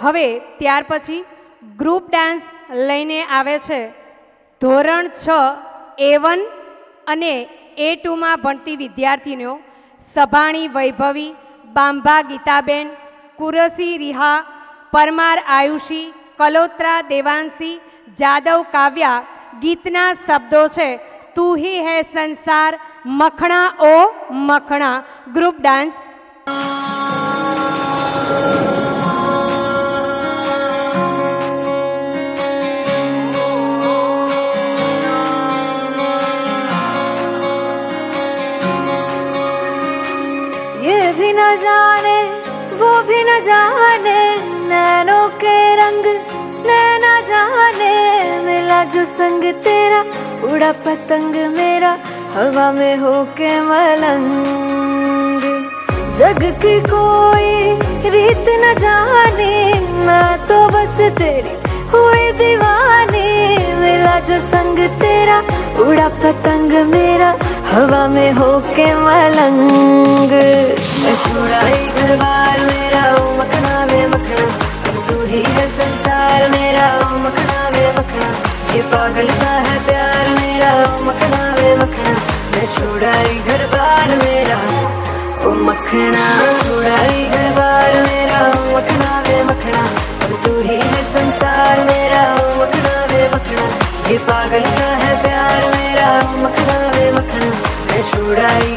હવે ત્યાર પછી ગ્રુપ ડાન્સ લઈને આવે છે ધોરણ 6 A1 અને A2માં ભણતી વિદ્યાર્થીનીઓ સભાણી વૈભવી, બાંભા ગીતાબેન, કુરસી રિહા, પરમાર આયુષી, કલોત્રા દેવાંશી, જાદવ કાવ્યા. ગીતના શબ્દો છે તું હી હૈ સંસાર, મખણા ઓ મખણા. Group dance. ये भी न जाने वो भी न जाने, नैनों के रंग नैना जाने, मिला जो संग तेरा उड़ा पतंग मेरा हवा में होके मलंग. जग की कोई रीत न जाने, मैं तो बस तेरी हुई दीवानी, मिला जो संग तेरा उड़ा पतंग मेरा हवा में होके मलंग. मैं छुड़ाई घर बार मेरा ओ मखना वे मखना, अब तू ही है संसार मेरा ओ मखना वे मखना. ये पागल सा है प्यार मेरा ओ मखना वे मखना. मैं छुड़ाई घर बार मेरा ओ मखना, छुड़ाई घर बार मेरा ओ मखना वे मखना. अब तू ही है संसार मेरा ओ मखना वे मखना. ये पागल सा है प्यार मेरा ओ मखना वे मखना. मैं छुड़ाई